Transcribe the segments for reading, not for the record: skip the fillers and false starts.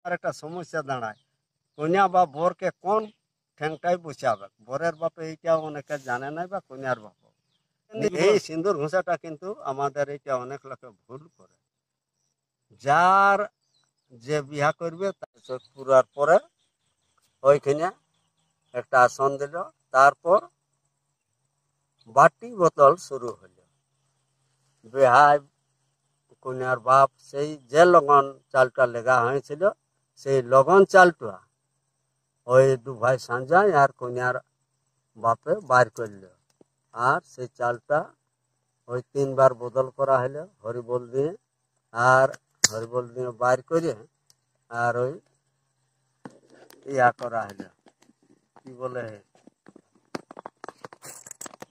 আর একটা সমস্যা দাঁড়ায়, কন্যা বা বরকে কোন ঠ্যাংটাই বসাবে। বরের বাপে এইটা অনেকে জানে না, বা কন্যার বাপ। এই সিঁদুর ঘষাটা কিন্তু আমাদের এইটা অনেক লোকে ভুল করে। যার যে বিয়া করবে তার পুরার পরে ওইখানে একটা আসন দিল, তারপর বাটি বোতল শুরু হইল। বেহাই কন্যার বাপ সেই যে লগন চালটা লেগা হয়েছিল, সেই লগন চালটা ওই দু ভাই সাঞ্জাই আর কন্যার বাপে বাইর করল। আর সেই চালটা ওই 3 বার বদল করা হলো হরিবল দিয়ে, আর হরিবল দিয়ে বাইর করে আর ওই ইয়া করা হলো, কি বলে,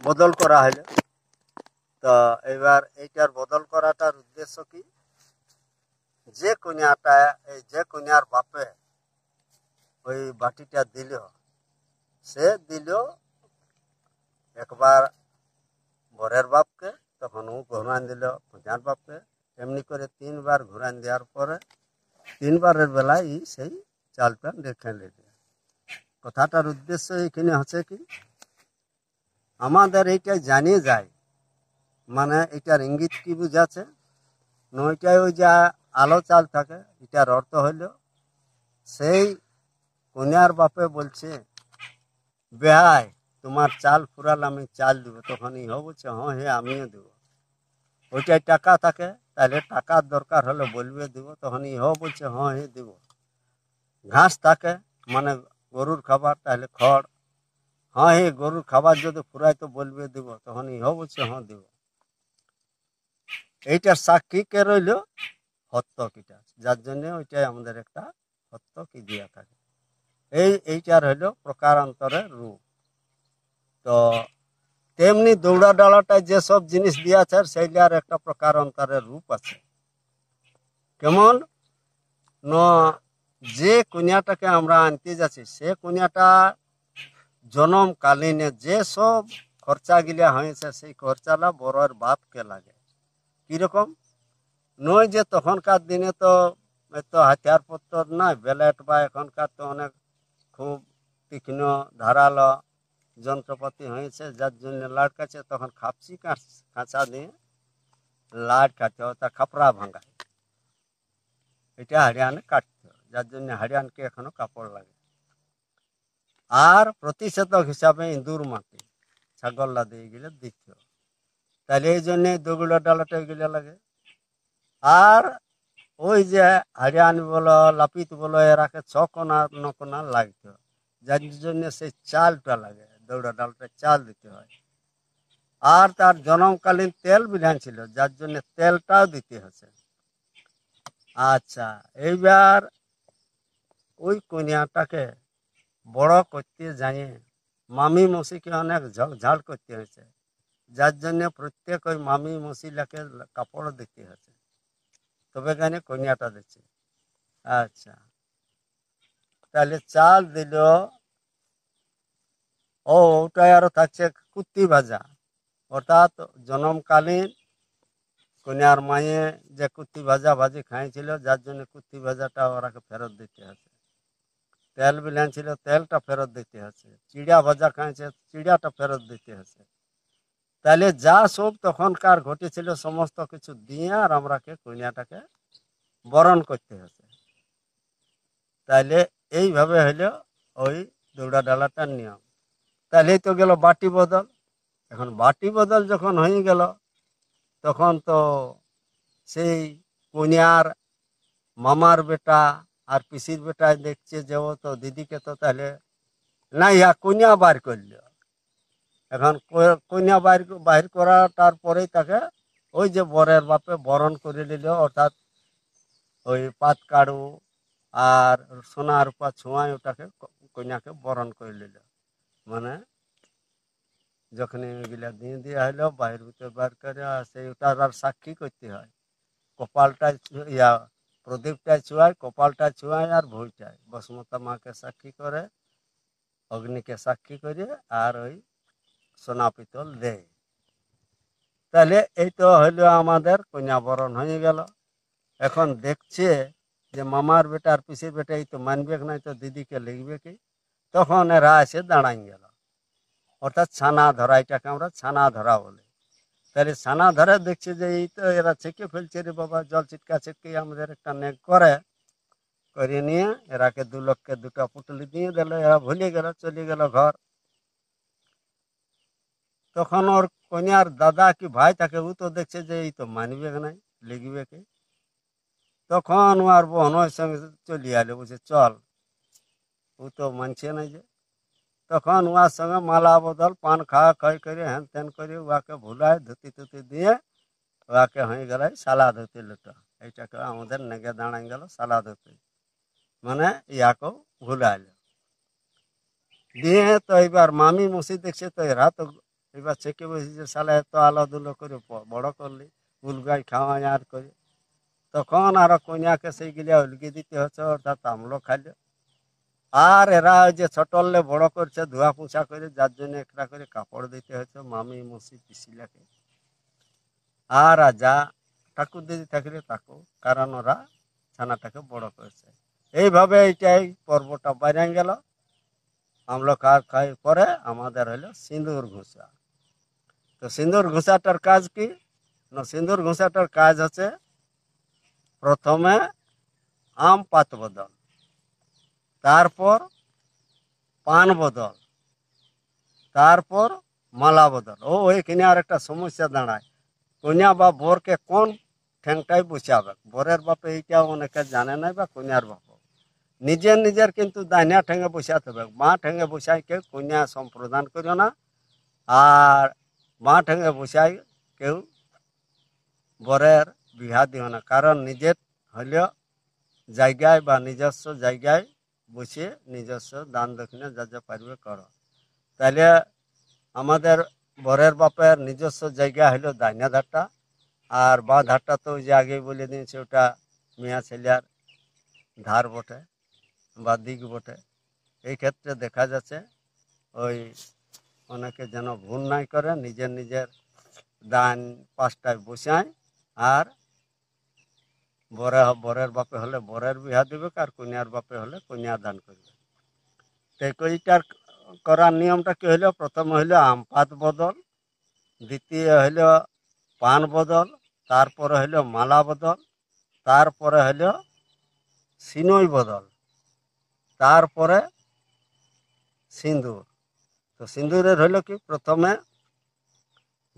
বদল করা হলো। তো এবার এইটার বদল করাটার উদ্দেশ্য কি, যে কন্যাটা যে কন্যার বাপে ওই বাটিটা দিল, সে দিল একবার বরের বাপকে, তখন ও ঘুরান দিল কন্যার বাপকে। এমনি করে 3 বার ঘুরান দেওয়ার পরে 3 বারের বেলায় সেই চালটা রেখে নিল। কথাটার উদ্দেশ্য এখানে হচ্ছে কি, আমাদের এইটা জানিয়ে যায়, মানে এটার ইঙ্গিত কি বুঝাচ্ছে, নইটাই ওই যা আলো চাল থাকে, এটার অর্থ হইল সেই কন্যার বাপে বলছে, বেহাই তোমার চাল ফুরাল, আমি চাল দেবো। তখন ইহ বলছে, হ্যাঁ হে আমিও দেবো। ওইটাই টাকা থাকে, তাহলে টাকার দরকার হলে বলবে দেবো, তখন ইহ বলছে, হ্যাঁ হে দেবো। ঘাস থাকে, মানে গরুর খাবার, তাহলে খড়, হ্যাঁ হে গরুর খাবার যদি ফুরাই তো বলবে দেবো, তখন ইহ বলছে, হ্যাঁ দেবো। এইটার সাক্ষী কে রইল, হত্তকিটা, যার জন্য ওইটাই আমাদের একটা হত্তকি দিয়া থাকে। এইটার হইল প্রকারান্তরের রূপ। তো তেমনি দৌড়া ডালাটায় যেসব জিনিস দিয়েছে সেইটার একটা প্রকারান্তরের রূপ আছে। কেমন যে কন্যাটাকে আমরা আনতে যাচ্ছি, সে কন্যাটা জন্মকালীনে যে সব খরচা গিলা হয়েছে, সেই খরচাটা বড়ের বাপকে লাগে। কিরকম, নয় যে তখনকার দিনে তো হাতিয়ার পত্র নাই, ব্যালেট বা এখনকার তো অনেক খুব তীক্ষ্ণ ধারালো যন্ত্রপাতি হয়েছে, যার জন্য লাট কাছে তখন খাপচি কাঁচা দিয়ে লাট কাটতে হয়, তা খাপড়া ভাঙায়, এটা হারিয়ানে কাটতে হয়, যার জন্য হারিয়ানকে এখনো কাপড় লাগে। আর প্রতিষেধক হিসাবে ইঁদুর মাটি ছাগল্লা দিয়ে গেলে দ্বিতীয়, তাহলে এই জন্যে দগুলো ডালাটা এগুলো লাগে। আর ওই যে হারিয়ান বলো লাপিত বলো, এরাকে 6 কোনা 9 কোনা লাগতো, যার জন্য সেই চালটা লাগে, দৌড়া ডালটা চাল দিতে হয়। আর তার জন্মকালীন তেল বিধান ছিল, যার জন্য তেলটাও দিতে হচ্ছে। আচ্ছা, এইবার ওই কন্যাটাকে বড় করতে জানিয়ে মামি মসিকে অনেক ঝাড় করতে হয়েছে, যার জন্য প্রত্যেক ওই মামি মসিলাকে কাপড় দিতে হচ্ছে, তবে কেন কন্যাটা দিচ্ছে। আচ্ছা, তাহলে চাল দিল, ওটাই আরো থাকছে কুত্তি ভাজা, অর্থাৎ জন্মকালীন কন্যার মায়ে যে কুত্তি ভাজা ভাজি খাইছিল, যার জন্য কুত্তি ভাজাটা ওরাকে ফেরত দিতে হচ্ছে। তেল বিলান ছিল, তেলটা ফেরত দিতে হচ্ছে। চিড়া ভাজা খাইছে, চিড়াটা ফেরত দিতে হচ্ছে। তাহলে যা সব তখনকার ঘটেছিল সমস্ত কিছু দিয়ে আর আমরাকে কন্যাটাকে বরণ করতে হচ্ছে। তাইলে এইভাবে হইলো ওই দৌড়া ডালাটার নিয়ম। তাহলেই তো গেল বাটি বদল। এখন বাটি বদল যখন হয়ে গেল, তখন তো সেই কন্যার মামার বেটা আর পিসির বেটায় দেখছে যে ও তো দিদিকে তো তাহলে না, ইয়া কন্যা বার করল। এখন কন্যা বাহির করাটার পরেই তাকে ওই যে বরের বাপে বরণ করে নিল, অর্থাৎ ওই পাত কাড়ু আর সোনা রূপা ছোঁয়ায় ওটাকে কন্যাকে বরণ করে নিল। মানে যখন এগুলা দিয়ে দেওয়া হলো, বাহির ভিতরে বার করে সেই ওটার আর সাক্ষী করতে হয়। কপালটা ইয়া প্রদীপটায় ছোঁয়ায়, কপালটা ছোঁয়ায় আর ভুঁইটায় বসমতা মাকে সাক্ষী করে, অগ্নিকে সাক্ষী করে, আর ওই সোনা পিতল দেয়। তাহলে এই তো হইলো আমাদের কন্যা বরণ হয়ে গেল। এখন দেখছে যে মামার বেটা আর পিসির বেটা এই তো মানবে নাই তো দিদিকে লিখবে কি, তখন এরা এসে দাঁড়াই গেল। অর্থাৎ ছানা ধরা, এটাকে আমরা ছানা ধরা বলি। তাহলে ছানা ধরে দেখছি যে এই তো এরা ছেঁকে ফেলছে রে বাবা, জল ছিটকা ছিটকে আমাদের একটা নেক করে নিয়ে এরাকে 2 লোককে 2টা পুটলি দিয়ে দিল, এরা ভুলে গেল, চলে গেল ঘর। তখন ওর কন্যার দাদা কি ভাই তাকে, ও তো দেখছে যে এই তো মানবে নাই, লিখবে কি। তখন ও আর বোনের সঙ্গে চলে আলো, বলছে চল, ও তো মানছে নাই যে। তখন ওর সঙ্গে মালা বদল পান খাওয়া খাই করে হ্যান ত্যান করে ওকে ভুলায় ধুতি টুতি দিয়ে ওকে হয়ে গেল সালা ধুতি লুটো। এইটাকে আমাদের নেগে দাঁড়াই গেল সালা ধুতি, মানে ইয়াকেও ভুলাইল দিয়ে। তো এবার মামি মুসি দেখছে, তো এরা তো এবার চেকে বসেছে, সালা এত আলাদুলো করে বড় করলি, উলগাই খাওয়া আর করে। তখন আরো কন্যাকে সেইগুলা উলগিয়ে দিতে হচ্ছে, অর্থাৎ আমলো খাইল। আর এরা ওই যে ছোটলে বড় করছে ধোয়া পোছা করে, যার জন্য একটা করে কাপড় দিতে হচ্ছে মামি মুসি পিসিলাকে। আর যা ঠাকুর দিদি থাকলে তাকেও, কারণ ওরা ছানাটাকে বড় করেছে। এইভাবে এইটাই পর্বটা বাইরে গেল। আমলো খাই পরে আমাদের হলো সিঁদুর ঘুষা। তো সিঁদুর ঘুষাটার কাজ কি না, সিঁদুর ঘুষাটার কাজ হচ্ছে প্রথমে আম পাত বদল, তারপর পান বদল, তারপর মালা বদল। ওইখানে আর একটা সমস্যা দাঁড়ায়, কন্যা বা বরকে কোন ঠ্যাংটাই বসাবে। বরের বাপে এইটা অনেকে জানে না, বা কন্যার বাপ নিজের নিজের কিন্তু দাহিনা ঠেঙে বসাতে হবে। বাঁ ঠেঙে বসাই কেউ কন্যা সম্প্রদান করিও না, আর বাঁ ঠেঙে বসাই কেউ বরের বিহা দিও না। কারণ নিজের হলেও জায়গায় বা নিজস্ব জায়গায় বসে নিজস্ব দান দক্ষিণে যা যা পারবে করো। তাহলে আমাদের বরের বাপের নিজস্ব জায়গা হলো দাহিনা ধারটা, আর বা ধারটা তো যে আগে বলে দিয়েছে ওটা মিয়া ছেলের ধার বটে বা দিক বটে। এই ক্ষেত্রে দেখা যাচ্ছে ওই অনেকে যেন ভুল নাই করে, নিজের নিজের দান পাঁচটায় বসায়, আর বরের বাপে হলে বরের বিহা দিবে, আর কন্যার বাপে হলে কন্যা দান করবে। তো এইটার করার নিয়মটা কি হইলো, প্রথম হইলো আম পাত বদল, দ্বিতীয় হইলো পান বদল, তারপরে হইলো মালা বদল, তারপরে হইলো সিনই বদল, তারপরে সিঁদুর। তো সিঁদুরের হইলো কি, প্রথমে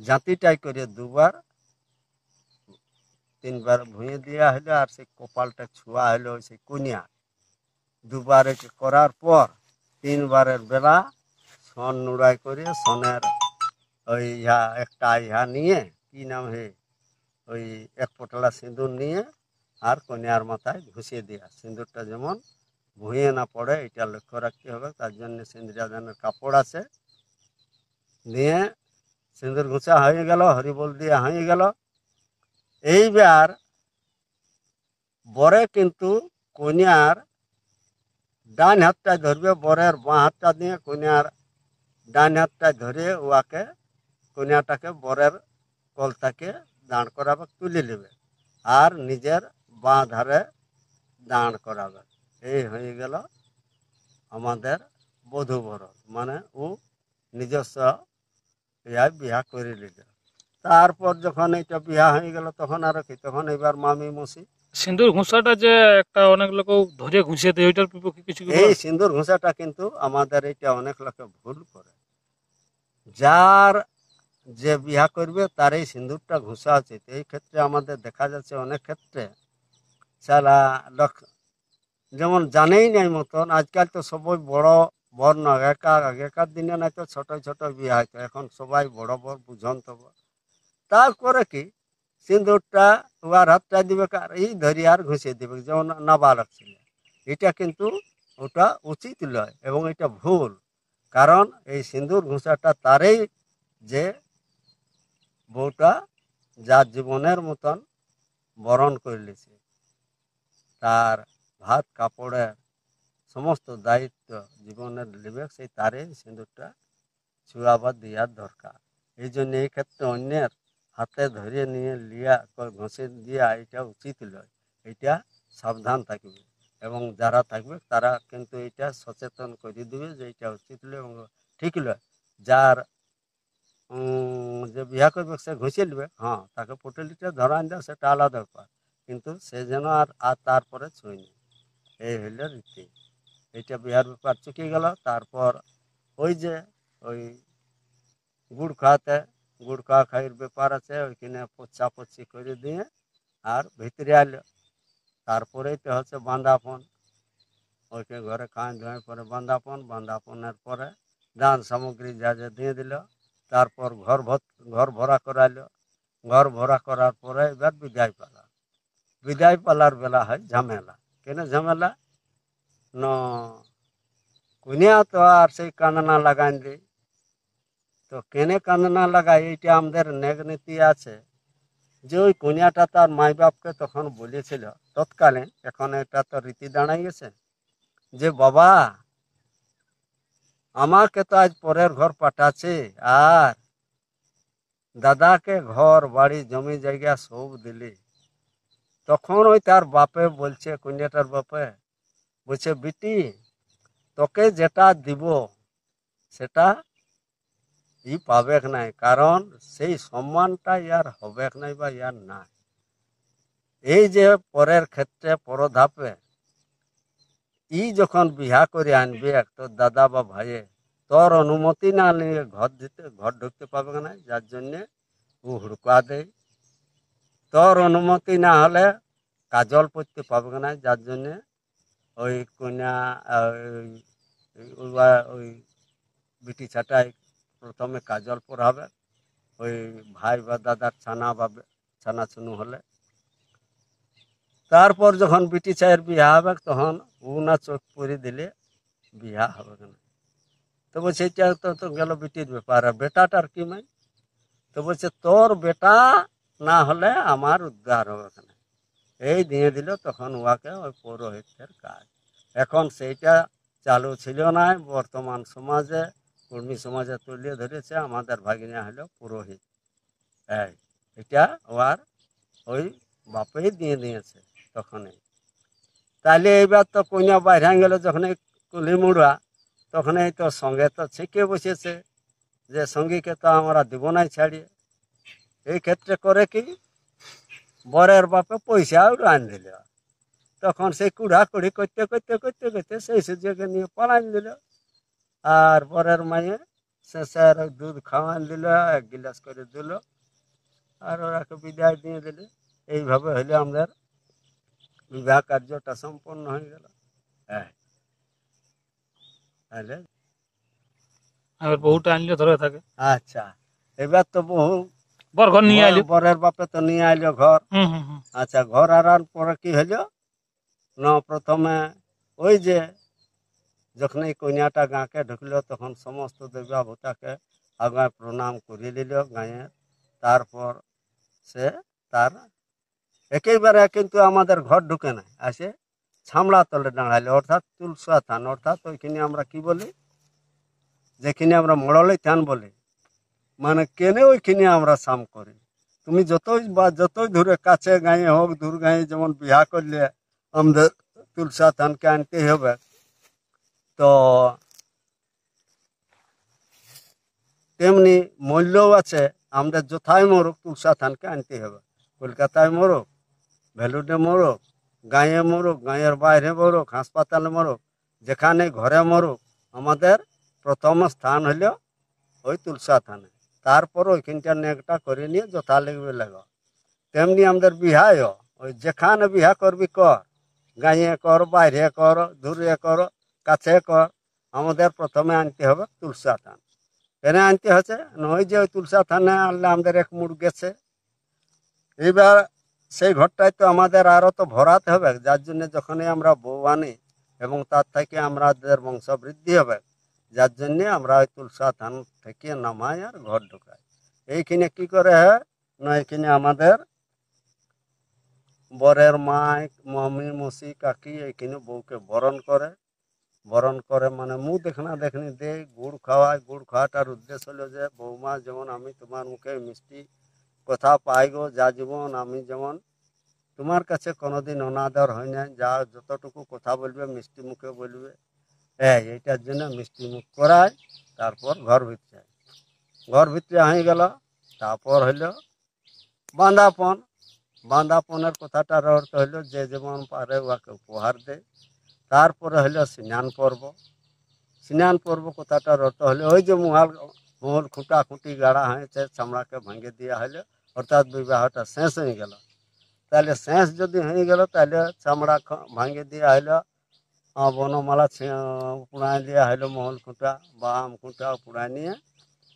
জাতিটাই করে 2বার 3বার ভুঁয়ে দেওয়া হইলো, আর সেই কপালটা ছোঁয়া হইলো সেই কন্যা। 2বার করার পর 3বারের বেলা সন নুড়াই করে সনের ওই একটা নিয়ে, কি নাম হে, ওই 1 পটলা সিঁদুর নিয়ে আর কন্যার মাথায় ঘুষিয়ে দেওয়া। সিঁদুরটা যেমন ভুঁয়ে না পড়ে এটা লক্ষ্য রাখতে হবে, তার জন্য সিঁদুরাদানের কাপড় আছে। দিয়ে সিঁদুর ঘুষা হয়ে গেল, হরিবোল দিয়ে হয়ে গেল। এইবার বরে কিন্তু কন্যার ডান হাতটায় ধরবে, বরের বাঁ হাতটা দিয়ে কন্যার ডান হাতটায় ধরে ওয়াকে কন্যাটাকে বরের কলতাকে দাঁড় করাবে, তুলে নেবে, আর নিজের বাঁ ধারে দাঁড় করাবে। এই হয়ে গেল আমাদের বধূ বরণ, মানে ও নিজস্ব বিয়া করে নিল। তারপর যখন এটা বিয়া হয়ে গেল তখন আর কি, তখন এবার মামি মসি। সিন্দুর ঘুষাটা যে একটা অনেক লোক ধরে ঘুষিয়ে দেয়, ওইটার বিপক্ষে কিছু কি এই বল? সিঁদুর ঘুষাটা কিন্তু আমাদের এটা অনেক লোকে ভুল করে। যার যে বিয়া করবে তার এই সিঁদুরটা ঘুষা উচিত। এই ক্ষেত্রে আমাদের দেখা যাচ্ছে অনেক ক্ষেত্রে সালা লোক যেমন জানেই নাই মতন, আজকাল তো সবাই বড় বর না, আগেকার দিনে নাই তো ছোট ছোট বিয়ে হয়তো, এখন সবাই বড় বড় বুঝন তো। তারপরে কি সিঁদুরটা ওয়ার হাতটা দিবে, আর এই ধরি আর ঘুষিয়ে দিবে, যেমন নাবালক ছিল। এটা কিন্তু ওটা উচিত নয় এবং এটা ভুল। কারণ এই সিঁদুর ঘুষাটা তারই যে বউটা যার জীবনের মতন বরণ করে নিয়েছে, তার ভাত কাপড়ের সমস্ত দায়িত্ব জীবনের লিবে, সেই তারে সিঁদুরটা ছুয়া বা দেওয়ার দরকার। এই জন্য এই ক্ষেত্রে অন্যের হাতে ধরে নিয়ে লিয়া ঘষে দিয়া এটা উচিত নয়, এটা সাবধান থাকবে এবং যারা থাকবে তারা কিন্তু এটা সচেতন করে দিবে যে এটা উচিত নয় এবং ঠিক নয়। যার যে বিয়া করবে সে ঘুষিয়ে নেবে, হ্যাঁ তাকে পুটলিটা ধরান দেয় সেটা আলাদা ব্যাপার, কিন্তু সে যেন আর আর তারপরে ছুঁয়নি। এই হইল রীতি। এইটা বিহার ব্যাপার চুকিয়ে গেল। তারপর ওই যে ওই গুড় খাওয়াতে, গুড় খাওয়া খাইয়ের ব্যাপার আছে, ওইখানে পচাপচি করে দিয়ে আর ভিতরে আলো। তারপরেই তো হচ্ছে বান্দাপন, ওইকে ঘরে খাওয়াই ধোয়াই পরে বান্দাপন, বান্দাপনের পরে দান সামগ্রী যা যা দিয়ে দিল। তারপর ঘর ভরা করাইলো, ঘর ভরা করার পরে এবার বিদায় পালা। বিদায় পালার বেলা হয় ঝামেলা। কেন ঝামেলা? ন কুনিয়া তো আর সেই কান্দনা লাগাই দিই। তো কেনে কান্দনা লাগাই, এইটা আমাদের নেক নীতি আছে যে ওই কন্যাটা তার মাই বাপকে তখন বলেছিল তৎকালীন, এখন এটা তো রীতি দাঁড়াই গেছে, যে বাবা আমাকে তো আজ পরের ঘর পাঠাচ্ছে, আর দাদাকে ঘর বাড়ি জমি জায়গা সব দিলি। তখন ওই তার বাপে বলছে, কন্যাটার বাপে বলছে, বিটি তোকে যেটা দিব সেটা পাবে নাই, কারণ সেই সম্মানটা ইয়ার হবে নাই বা ইয়ার নাই। এই যে পরের ক্ষেত্রে পরধাপে যখন বিহা করে আনবে তোর দাদা বা ভাইয়ে, তোর অনুমতি না নিয়ে ঘর ঢুকতে পারবে না, যার জন্যে ও হুড়কা দেয়। তোর অনুমতি না হলে কাজল পরতে পারবে না, যার জন্যে ওই কন্যা ওই বিটি ছাটাই প্রথমে কাজল পরাবে ওই ভাই বা দাদার ছানা ছুনু হলে। তারপর যখন বিটি চায়ের বিয়া হবে তখন না চোখ পরে দিলে বিয়া হবে না। তো বলছে এটা তো গেল বিটির ব্যাপার, আর বেটাটার কি নাই? তো বলছে তোর বেটা না হলে আমার উদ্ধার হবে না। এই দিয়ে দিল তখন উহাকে ওই পৌরোহিত্যের কাজ। এখন সেইটা চালু ছিল না বর্তমান সমাজে, কর্মী সমাজে তুলিয়ে ধরেছে। আমাদের ভাগিনা হলো পুরোহিত। এটা ওর ওই বাপেই দিয়ে দিয়েছে তখনই। তাহলে এইবার তো কন্যা বাইরে গেল যখন কুলি মুড়া, তখন এই তো সঙ্গে তো ছিকে বসেছে যে সঙ্গীকে তো আমরা দিব নাই ছাড়িয়ে। এই ক্ষেত্রে করে কি, বরের বাপে পয়সা আন দিল। তখন সেই কুড়াকুড়ি করতে করতে করতে করতে সেই সুযোগে নিয়ে পালান দিল। আর বরের মায়ে শেষে আর দুধ খাওয়ান দিল, এক গিলাস করে দিল, আর ওরাকে বিদায় দিয়ে দিল। এইভাবে হলে আমাদের বিবাহ কার্যটা সম্পন্ন হয়ে গেল। হ্যাঁ, তাহলে এবার বহুটা আনলে ধরে থাকে। আচ্ছা, এবার তো বহু বর ঘর নিয়ে আইলো। বরের বাপে তো নিয়ে আইলো ঘর। হুম হুম হুম। আচ্ছা, ঘর আনার পরে কি হলো না, প্রথমে ওই যে যখন এই কন্যাটা গাঁকে ঢুকলো তখন সমস্ত দেবতাকে আগায় প্রণাম করে দিল গাঁয়ে। তারপর সে তার একেবারে কিন্তু আমাদের ঘর ঢুকে নাই, আসে ছামড়া তলে দাঁড়াইলো, অর্থাৎ তুলসা থান, অর্থাৎ ওইখানে আমরা কি বলি, যেখানে আমরা মড়ালই থান বলি, মানে কেনে ওইখানে আমরা সাম করি। তুমি যতই দূরে কাছে গাঁয়ে হোক, দূর গাঁয়ে যেমন বিয়া করলে আমাদের তুলসা থানকে আনতে হবে। তো তেমনি মূল্যও আছে, আমাদের যথাই মরুক তুলসা থানকে আনতে হবে। কলকাতায় মরুক, ভ্যালুডে মরুক, গাঁয়ে মরুক, গাঁয়ের বাইরে মরুক, হাসপাতালে মরুক, যেখানে ঘরে মরুক, আমাদের প্রথম স্থান হইল ওই তুলসা থানে। তারপর ওইখানটা নেকটা করে নিয়ে যথা লাগবে লাগো। তেমনি আমাদের বিহায়ও ওই যেখানে বিহা করবি কর, গাঁয়ে কর, বাইরে কর, দূরে কর, কাছে কর, আমাদের প্রথমে আনতে হবে তুলসা থান। কেন আনতে হচ্ছে, ওই যে ওই তুলসা থানে আনলে আমাদের এক মুড় গেছে। এইবার সেই ঘরটাই তো আমাদের আরো তো ভরাতে হবে, যার জন্য যখনই আমরা বউ আনি এবং তার থেকে আমাদের বংশ বৃদ্ধি হবে, যার জন্য আমরা ওই তুলসা থান থেকে নামাই আর ঘর ঢুকাই। এইখানে কি করে না, এইখানে আমাদের বরের মা, মামি, মসি, কাকি এইখানে বউকে বরণ করে মানে মুখ দেখনা দেখনি দে, গুড় খাওয়ায়। গুড় খাওয়াটার উদ্দেশ্য হলো যে বৌমা যেমন আমি তোমার মুখে মিষ্টি কথা পাই গো, যা জীবন আমি যেমন তোমার কাছে কোনোদিন অনাদর হয় না, যা যতটুকু কথা বলবে মিষ্টি মুখে বলবে। হ্যাঁ, এইটার জন্য মিষ্টি মুখ করায়, তারপর ঘর ভিতরে হয়ে গেল। তারপর হইলো বাঁধাপন। বাঁধাপনের কথাটার অর্থ হইলো যে যেমন পারে উহাকে উপহার দেয়। তারপরে হইলো স্নান পর্ব। স্নান পর্ব কথাটার অর্থ হলো ওই যে মহল খুঁটা খুঁটি গাড়া হয়েছে, চামড়াকে ভেঙে দেওয়া হলো, অর্থাৎ বিবাহটা শেষ হয়ে গেল। তাহলে শেষ যদি হয়ে গেল তাহলে চামড়া ভাঙে দেওয়া হলো, বনমালা পুড়ায় দেওয়া হলো, মহল খুঁটা বা আম খুঁটা পুড়ায় নিয়ে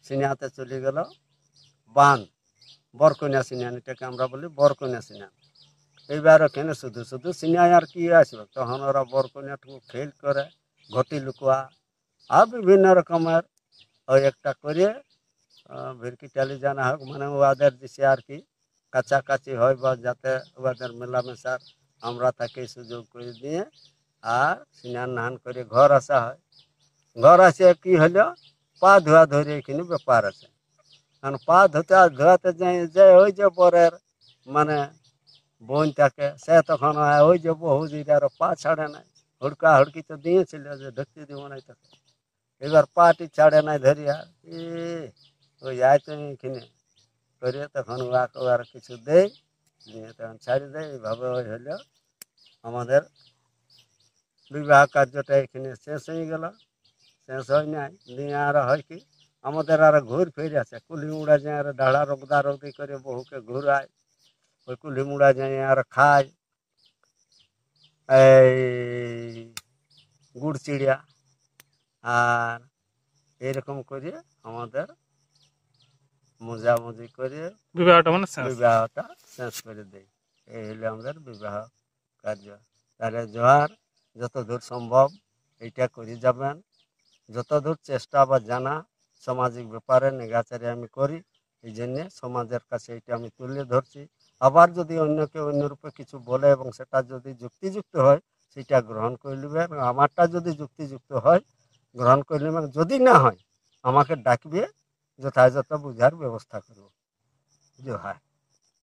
সিনিয়াতে চলে গেল বান। বরকন্যা সিনিয়ান, এটাকে আমরা বলি বরকন্যা সিনিয়ান। এইবার ওখানে শুধু শুধু সিনিয়ায় আর কি আসবে, তখন ওরা বরকন্যাটুকু খেল করে, ঘটি লুকুয়া আর বিভিন্ন রকমের ওই একটা করে ভিড়কি টালি জানা হোক, মানে ওদের দিছে আর কি কাছাকাছি হয়, বা যাতে ওদের মেলামেশার আমরা তাকে সুযোগ করে দিয়ে আর স্নান ধান করে ঘর আসা হয়। ঘর আসে কি হলো, পা ধোয়া ধরে এখানে ব্যাপার আছে। কারণ পা ধোয়াতে যে ওই যে পরের মানে বোন থাকে, সে তখন ওই যে বহুদিন আর পা ছাড়ে নাই, হুড়কা হুড়কি তো দিয়েছিল যে ঢুকতে দিব নাই তোকে, এবার পাটি ছাড়ে নাই ধরিয়া ওই যায় তুমি এখানে করে, তখন ওরা কিছু দেয়, দিয়ে তখন ছাড়ি দেয়। এইভাবে ওই হলো আমাদের বিবাহ কার্যটা এখানে শেষ হয়ে গেল। শেষ হয় নাই দিয়ে আর হয় কি, আমাদের আর ঘুর ফিরে আছে কুলি মুড়া যায়, আর ডাড়া রোগদা রোগদি করে বহুকে ঘুরায়, ওই কুলি মুড়া যায় আর খায় এই গুড় চিড়িয়া, আর এরকম করে আমাদের মোজামুজি করে বিবাহটা মানে শেষ। বিবাহটা শেষ করে দেয়। এই হলো আমাদের বিবাহ কার্য। তাহলে জোয়ার যতদূর সম্ভব এইটা করে যাবেন, যতদূর চেষ্টা বা জানা সামাজিক ব্যাপারে নেগাচারে আমি করি, এই জন্যে সমাজের কাছে এটা আমি তুলে ধরছি। আবার যদি অন্যকে অন্যরূপে কিছু বলে এবং সেটা যদি যুক্তিযুক্ত হয় সেটা গ্রহণ করে নেবে, এবং আমারটা যদি যুক্তিযুক্ত হয় গ্রহণ করে নেবে, যদি না হয় আমাকে ডাকবে, যথাযথ বুঝার ব্যবস্থা করব। জোহার।